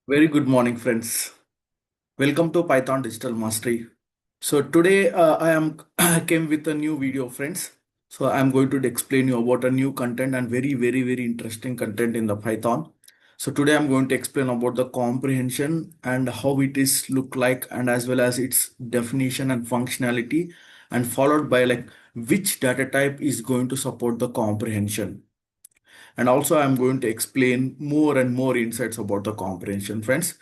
Very good morning, friends. Welcome to Python Digital Mastery. So today I am came with a new video, friends. So I'm going to explain you about a new content and very interesting content in the Python. So today I'm going to explain about the comprehension and how it is look like, and as well as its definition and functionality, and followed by like which data type is going to support the comprehension. And also I'm going to explain more and more insights about the comprehension, friends.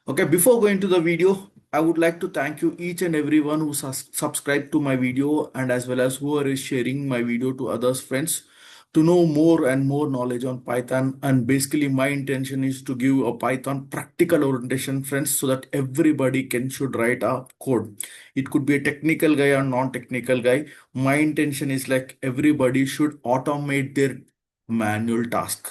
Okay, before going to the video, I would like to thank you each and everyone who subscribed to my video, and as well as who are sharing my video to others friends to know more and more knowledge on Python. And basically my intention is to give a Python practical orientation, friends, so that everybody can should write a code. It could be a technical guy or non-technical guy. My intention is like everybody should automate their manual task.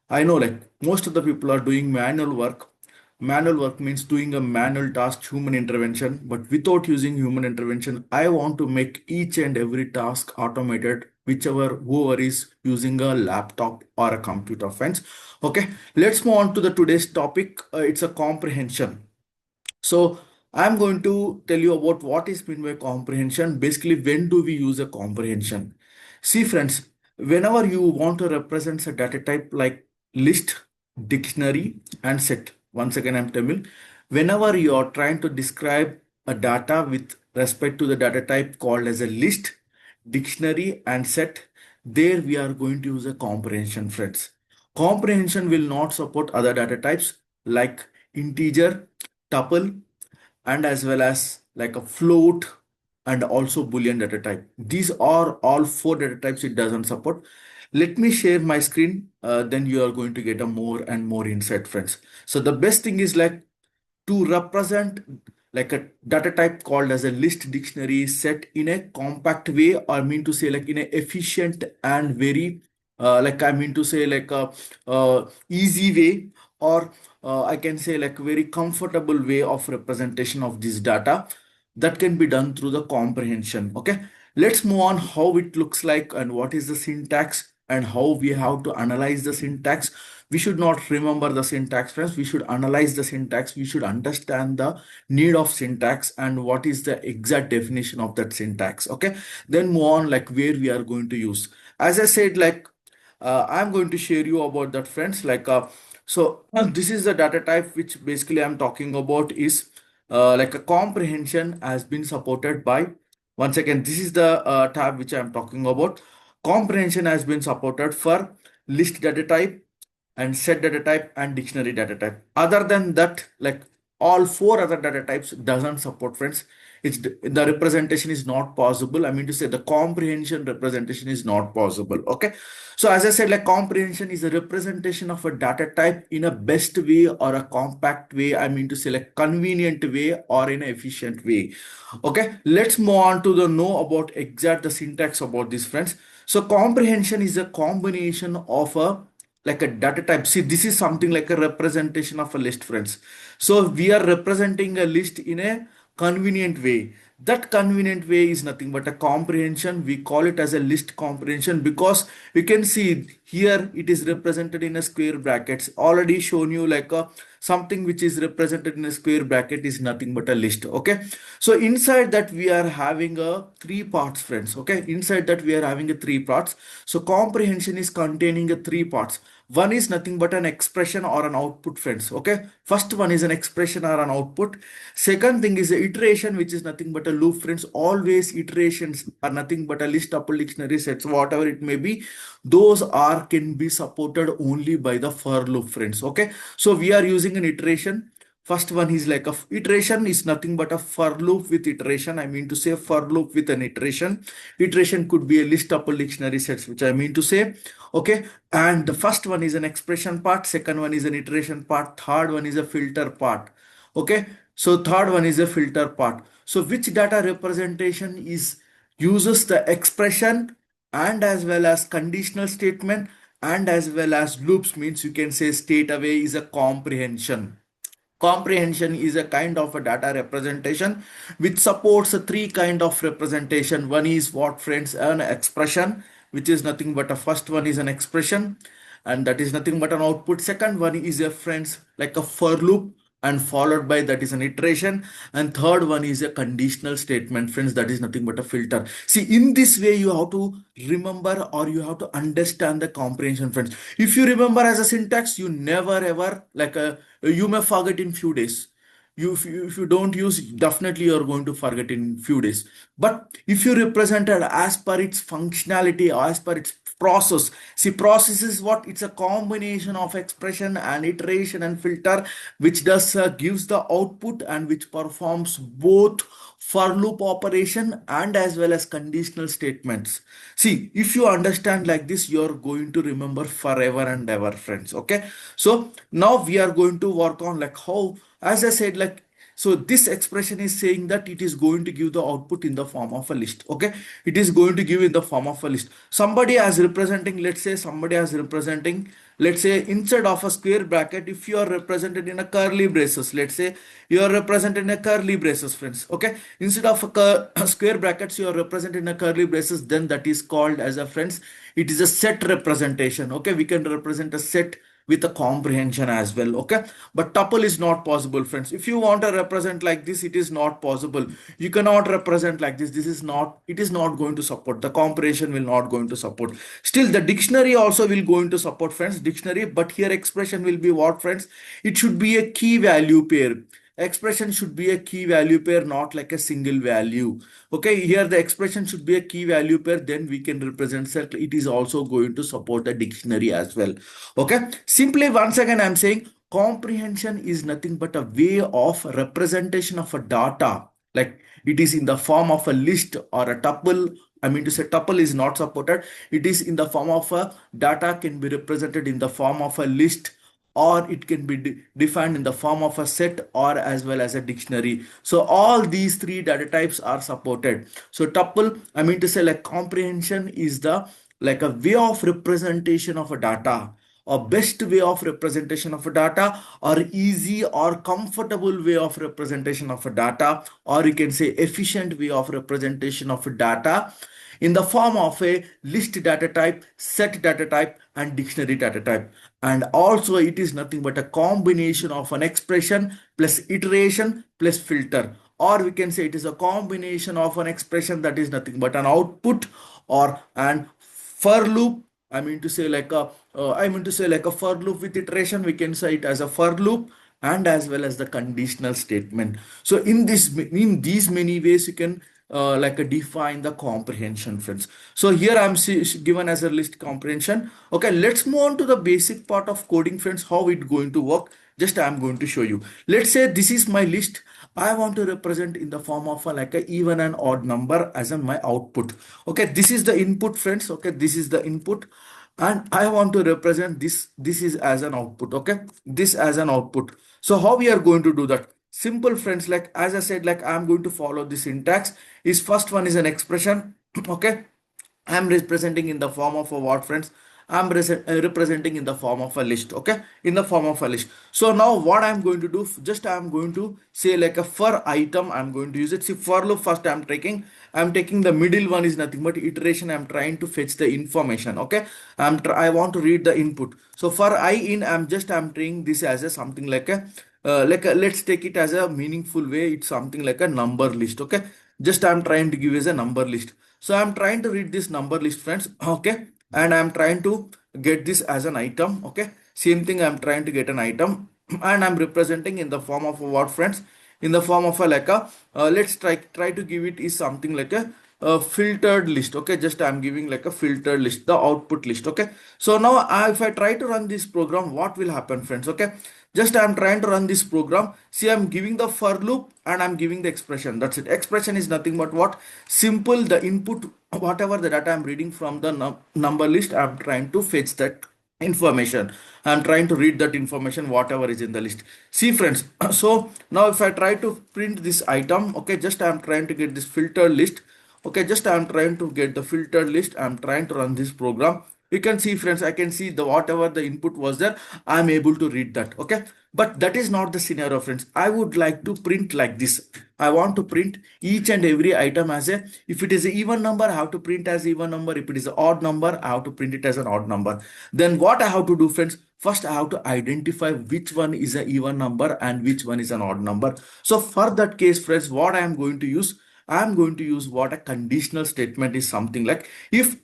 I know like most of the people are doing manual work. Manual work means doing a manual task, human intervention, but without using human intervention, I want to make each and every task automated, whichever whoever is using a laptop or a computer, friends. Okay, let's move on to the today's topic. It's a comprehension. So I'm going to tell you about what is meant by comprehension. Basically, when do we use a comprehension? See, friends, whenever you want to represent a data type like list, dictionary, and set. Once again, I'm telling, whenever you are trying to describe a data with respect to the data type called as a list, dictionary, and set, there we are going to use a comprehension, friends. Comprehension will not support other data types like integer, tuple, and as well as like a float and also boolean data type. These are all four data types it doesn't support. Let me share my screen, then you are going to get a more and more insight, friends. So the best thing is like to represent like a data type called as a list, dictionary, set in a compact way, or I mean to say like in a efficient and very like I mean to say like a easy way, or I can say like very comfortable way of representation of this data, that can be done through the comprehension. Okay, let's move on how it looks like and what is the syntax and how we have to analyze the syntax. We should not remember the syntax, friends. We should analyze the syntax. We should understand the need of syntax and what is the exact definition of that syntax. Okay, then move on like where we are going to use. As I said, like I'm going to share you about that, friends. This is the data type which basically I'm talking about is like a comprehension has been supported by. Once again, this is the tab which I'm talking about. Comprehension has been supported for list data type and set data type and dictionary data type. Other than that, like all four other data types doesn't support, friends. It's the representation is not possible. I mean to say the comprehension representation is not possible. Okay. So as I said, like comprehension is a representation of a data type in a best way or a compact way. I mean to say like convenient way or in an efficient way. Okay. Let's move on to the know about exact the syntax about this, friends. So comprehension is a combination of a like a data type. See, this is something like a representation of a list, friends. So we are representing a list in a convenient way. That convenient way is nothing but a comprehension. We call it as a list comprehension because you can see here it is represented in a square brackets. Already shown you like a something which is represented in a square bracket is nothing but a list. Okay, so inside that we are having a three parts, friends. Okay, inside that we are having a three parts. So comprehension is containing a three parts. One is nothing but an expression or an output, friends. Okay, first one is an expression or an output. Second thing is a iteration, which is nothing but a loop, friends. Always iterations are nothing but a list, tuple, dictionary, sets, whatever it may be. Those are can be supported only by the for loop, friends. Okay, so we are using an iteration. First one is like a iteration is nothing but a for loop with iteration. I mean to say for loop with an iteration. Iteration could be a list, tuple, dictionary, sets, which I mean to say. Okay, and the first one is an expression part, second one is an iteration part, third one is a filter part. Okay, so third one is a filter part. So which data representation is uses the expression and as well as conditional statement and as well as loops, means you can say state away is a comprehension. Comprehension is a kind of a data representation which supports a three kind of representation. One is what, friends? An expression, which is nothing but a first one is an expression. and that is nothing but an output. Second one is a friends like a for loop and followed by that is an iteration, and third one is a conditional statement friends, that is nothing but a filter. See, in this way you have to remember or you have to understand the comprehension friends. If you remember as a syntax, you never ever you may forget in few days. If you don't use, definitely you're going to forget in few days. But if you represent it as per its functionality or as per its process, see, process is what? It's a combination of expression and iteration and filter, which does gives the output and which performs both for loop operation and as well as conditional statements. See, if you understand like this, you're going to remember forever and ever friends. Okay, so now we are going to work on like how, as I said, like, so this expression is saying that it is going to give the output in the form of a list. Okay, it is going to give in the form of a list. Somebody as representing, let's say somebody as representing, let's say instead of a square bracket, if you are represented in a curly braces, let's say you are represented in a curly braces friends. Okay, instead of a square brackets, you are represented in a curly braces, then that is called as a friends, it is a set representation. Okay, we can represent a set with a comprehension as well. Okay, but tuple is not possible friends. If you want to represent like this, it is not possible. You cannot represent like this. This is not, it is not going to support, the comprehension will not going to support. Still the dictionary also will going to support friends, dictionary, but here expression will be what friends, it should be a key value pair. Expression should be a key value pair, not like a single value. Okay, here the expression should be a key value pair, then we can represent that it is also going to support a dictionary as well. Okay, simply once again I'm saying comprehension is nothing but a way of representation of a data, like it is in the form of a list or a tuple. I mean to say tuple is not supported. It is in the form of a data, can be represented in the form of a list, or it can be defined in the form of a set or as well as a dictionary. So all these three data types are supported. So tuple, I mean to say like comprehension is the like a way of representation of a data, a best way of representation of a data, or easy or comfortable way of representation of a data, or you can say efficient way of representation of a data in the form of a list data type, set data type, and dictionary data type. And also it is nothing but a combination of an expression plus iteration plus filter, or we can say it is a combination of an expression, that is nothing but an output, or an for loop. I mean to say like a for loop with iteration, we can say it as a for loop, and as well as the conditional statement. So in this, in these many ways you can define the comprehension friends. So here I'm given as a list comprehension. Okay, let's move on to the basic part of coding friends, how it going to work. Just I'm going to show you. Let's say this is my list. I want to represent in the form of a even and odd number as in my output. Okay, this is the input friends. Okay, this is the input, and I want to represent this is as an output. Okay, this as an output. So how we are going to do that? Simple friends, like as I said, like I'm going to follow the syntax. Is first one is an expression. Okay, I'm representing in the form of a what friends, I'm representing in the form of a list. Okay, in the form of a list. So now what I'm going to do, just I'm going to say like a for item, I'm going to use it. See, for loop first I'm taking the middle one is nothing but iteration. I'm trying to fetch the information. Okay, I want to read the input. So for I in, I'm taking this as a something let's take it as a meaningful way. It's something like a number list. Okay, just I'm trying to give as a number list. So I'm trying to read this number list friends. Okay, and I'm trying to get this as an item. Okay, same thing, I'm trying to get an item and I'm representing in the form of a what friends, in the form of a let's try to give it is something like a filtered list. Okay, just I'm giving like a filtered list, the output list. Okay, so now if I try to run this program, what will happen friends? Okay, just I'm trying to run this program. See, I'm giving the for loop and I'm giving the expression. That's it. Expression is nothing but what? Simple, the input, whatever the data I'm reading from the number list, I'm trying to fetch that information. I'm trying to read that information, whatever is in the list. See friends, so now if I try to print this item, okay, just I'm trying to get this filtered list. Okay, just I'm trying to get the filtered list. I'm trying to run this program. You can see friends, I can see the whatever the input was there, I'm able to read that. Okay, but that is not the scenario friends. I would like to print like this. I want to print each and every item as a, if it is an even number, I have to print as even number. If it is an odd number, I have to print it as an odd number. Then what I have to do, friends, first I have to identify which one is an even number and which one is an odd number. So for that case, friends, what I am going to use, I am going to use what a conditional statement is, something like, if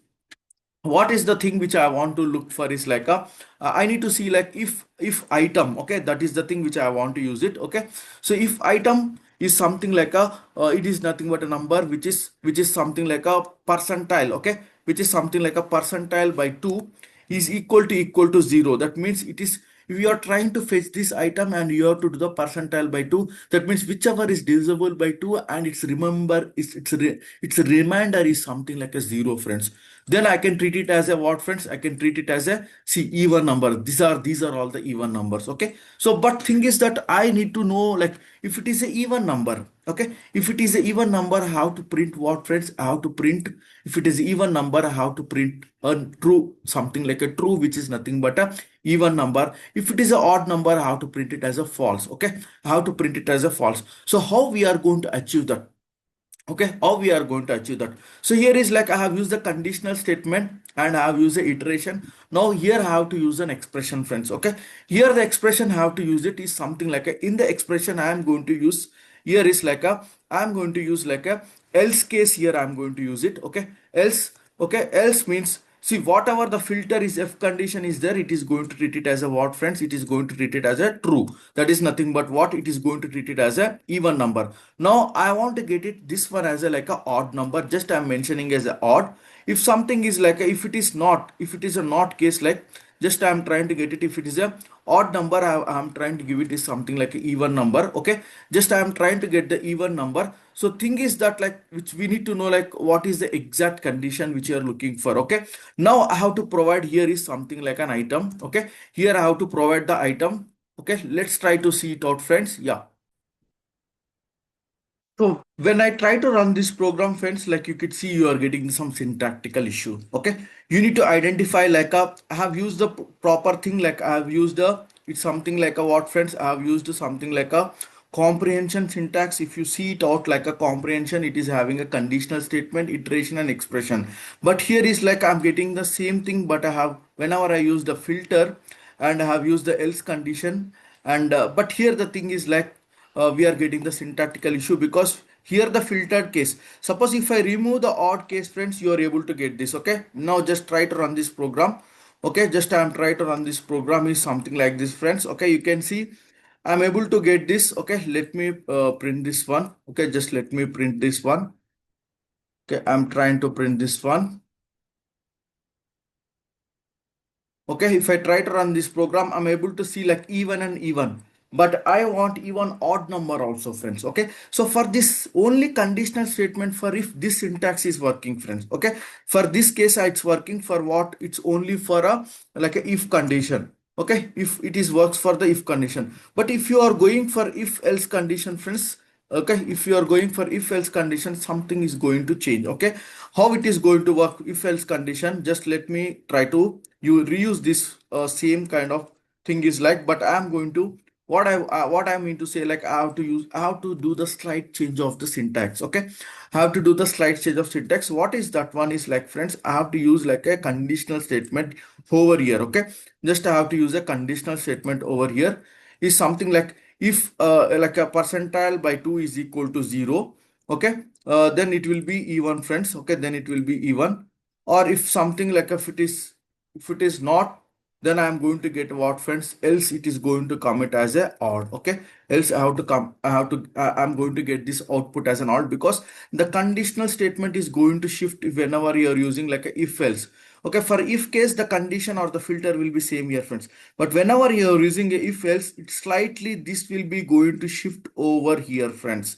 what is the thing which I want to look for is like a, I need to see like if item, okay, that is the thing which I want to use it, okay. So if item is something like a, it is nothing but a number which is something like a percentile, okay, which is something like a percentile by 2 is equal to 0. That means it is, if you are trying to fetch this item and you have to do the percentile by 2, that means whichever is divisible by 2 and its remember is its remainder is something like a 0, friends. Then I can treat it as a what, friends? I can treat it as a, see, even number. These are all the even numbers, okay. So but thing is that I need to know, like, if it is a even number, okay, if it is a even number, how to print what, friends? How to print, if it is even number, how to print a true, something like a true, which is nothing but a even number. If it is a odd number, how to print it as a false, okay, how to print it as a false. So how we are going to achieve that? Okay, how we are going to achieve that? So here is like, I have used the conditional statement and I have used the iteration. Now here I have to use an expression, friends, okay. Here the expression I have to use it is something like a, in the expression I am going to use, here is like a, I am going to use like a else case. Here I am going to use it, okay, else, okay, else means, see, whatever the filter is, if condition is there, it is going to treat it as a what, friends? It is going to treat it as a true. That is nothing but what? It is going to treat it as a even number. Now I want to get it this one as a like a odd number. Just I'm mentioning as a odd. If something is like a, if it is not, if it is a not case, like, just I'm trying to get it, if it is a odd number, I'm trying to give it is something like a even number, okay. Just I'm trying to get the even number. So thing is that, like, which we need to know, like, what is the exact condition which you are looking for, okay. Now I have to provide, here is something like an item, okay. Here I have to provide the item, okay. Let's try to see it out, friends. Yeah. So when I try to run this program, friends, like you could see, you are getting some syntactical issue. Okay. You need to identify like a, I have used the proper thing, like I have used a, it's something like a what, friends? I have used something like a comprehension syntax. If you see it out like a comprehension, it is having a conditional statement, iteration and expression. But here is like I'm getting the same thing, but I have, whenever I use the filter and I have used the else condition, and but here the thing is like, we are getting the syntactical issue, because here the filtered case, suppose if I remove the odd case, friends, you are able to get this, okay. Now just try to run this program, okay. Just I am trying to run this program is something like this, friends, okay. You can see I'm able to get this, okay. Let me print this one, okay. Just let me print this one, okay. I'm trying to print this one. Okay, if I try to run this program, I'm able to see like even and even, but I want even odd number also, friends. Okay, so for this only conditional statement, for if this syntax is working, friends. Okay, for this case it's working for what? It's only for a like a if condition. Okay, if it is works for the if condition, but if you are going for if else condition, friends, okay, if you are going for if else condition, something is going to change. Okay, how it is going to work if else condition? Just let me try to you reuse this same kind of thing is like, but I am going to what I mean to say, like, I have to do the slight change of the syntax. Okay, I have to do the slight change of syntax. What is that one is like, friends? I have to use like a conditional statement over here. Okay, just I have to use a conditional statement over here is something like, if like a percentile by 2 is equal to 0, okay, then it will be even, friends, okay, then it will be even. Or if something like, if it is not, then I am going to get what, friends? Else it is going to come it as a odd, okay. Else I have to come, I'm going to get this output as an odd, because the conditional statement is going to shift whenever you are using like a if else. Okay, for if case, the condition or the filter will be same here, friends. But whenever you are using a if else, it slightly, this will be going to shift over here, friends.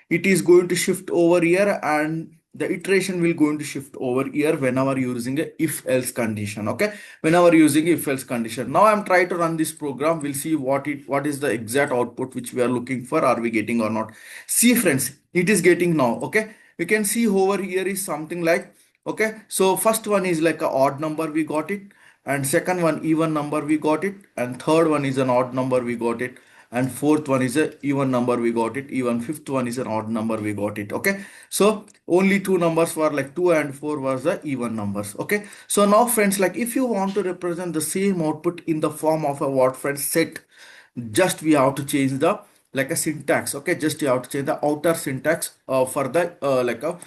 It is going to shift over here, and the iteration will going to shift over here whenever you're using a if else condition. Okay, whenever you're using if else condition. Now I'm trying to run this program. We'll see what is the exact output which we are looking for. Are we getting or not? See, friends, it is getting now. Okay, we can see over here is something like, okay, so first one is like a odd number, we got it, and second one even number, we got it, and third one is an odd number, we got it, and fourth one is a even number, we got it. Even fifth one is an odd number, we got it. Okay, so only two numbers were like 2 and 4 was the even numbers. Okay, so now friends, like if you want to represent the same output in the form of a what friends set, just we have to change the like a syntax. Okay, just you have to change the outer syntax for the like a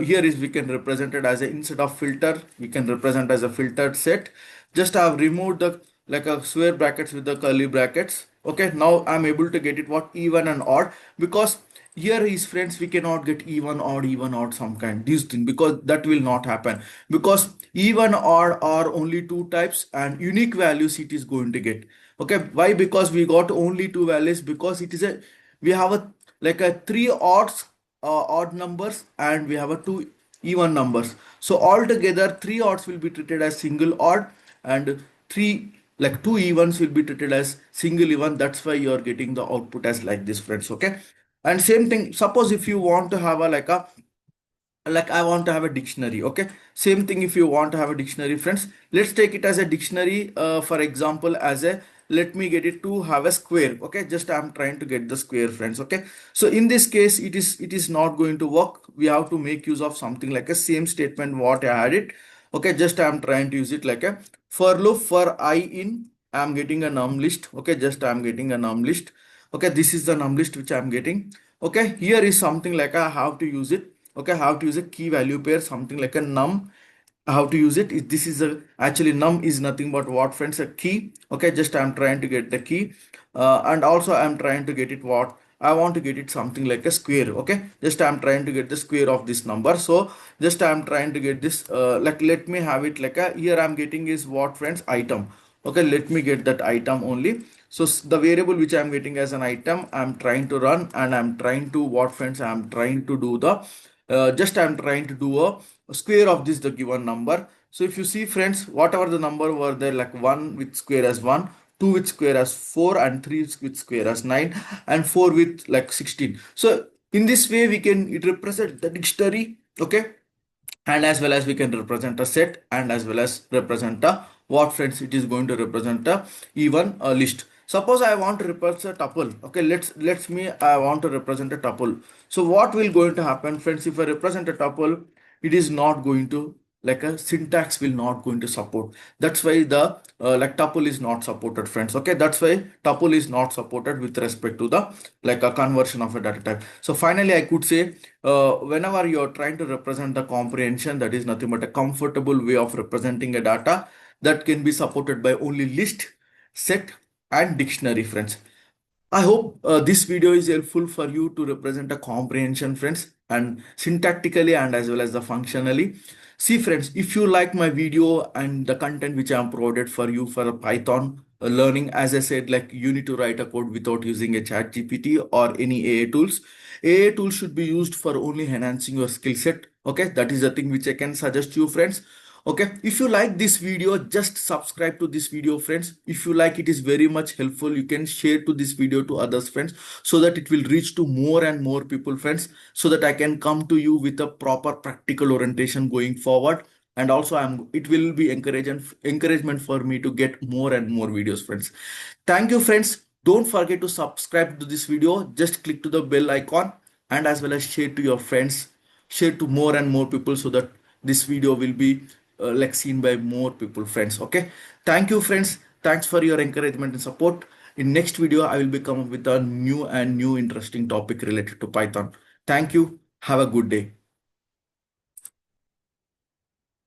here is we can represent it as a, instead of filter we can represent as a filtered set. Just I have removed the like a square brackets with the curly brackets. Okay, now I'm able to get it what even and odd, because here is friends we cannot get even odd some kind these things, because that will not happen, because even odd are only two types and unique values it is going to get. Okay, why? Because we got only two values, because it is a, we have a like a three odds odd numbers and we have a two even numbers. So altogether three odds will be treated as single odd and three like two evens will be treated as single even. That's why you are getting the output as like this friends. Okay, and same thing, suppose if you want to have a like I want to have a dictionary. Okay, same thing, if you want to have a dictionary friends, let's take it as a dictionary for example as a, let me get it to have a square. Okay, just I'm trying to get the square friends. Okay, so in this case it is not going to work. We have to make use of something like a same statement what I had it. Okay, just I'm trying to use it like a for loop for I in, I'm getting a num list. Okay, just I'm getting a num list. Okay, this is the num list which I'm getting. Okay, here is something like I have to use it. Okay, how to use a key value pair, something like a num. How to use it, this is a, actually num is nothing but what friends, a key. Okay, just I'm trying to get the key and also I'm trying to get it what I want to get it something like a square. Okay, just I'm trying to get the square of this number. So just I'm trying to get this like let me have it like a, here I'm getting is what friends, item. Okay, let me get that item only. So the variable which I'm getting as an item, I'm trying to run and I'm trying to what friends, I'm trying to do the just I'm trying to do a square of this the given number. So if you see friends, whatever the number were there, like 1 with square as 1, 2 with square as 4 and 3 with square as 9 and 4 with like 16. So in this way we can it represent the dictionary. Okay, and as well as we can represent a set and as well as represent a what friends, it is going to represent a even a list. Suppose I want to represent a tuple. Okay, let's me I want to represent a tuple. So what will going to happen friends, if I represent a tuple, it is not going to like a syntax will not going to support. That's why the like tuple is not supported friends. Okay, that's why tuple is not supported with respect to the like a conversion of a data type. So finally I could say whenever you're trying to represent the comprehension, that is nothing but a comfortable way of representing a data that can be supported by only list, set and dictionary friends. I hope this video is helpful for you to represent a comprehension friends, and syntactically and as well as the functionally. See friends, if you like my video and the content which I am provided for you for a Python learning, as I said, like you need to write a code without using a chat GPT or any AI tools. AI tools should be used for only enhancing your skill set. Okay, that is the thing which I can suggest you friends. Okay, if you like this video, just subscribe to this video friends. If you like, it is very much helpful, you can share to this video to others friends, so that it will reach to more and more people friends, so that I can come to you with a proper practical orientation going forward. And also it will be encouragement for me to get more and more videos friends. Thank you friends. Don't forget to subscribe to this video. Just click to the bell icon and as well as share to your friends, share to more and more people, so that this video will be like seen by more people friends. Okay, thank you friends, thanks for your encouragement and support. In next video I will be coming with a new interesting topic related to Python. Thank you, have a good day.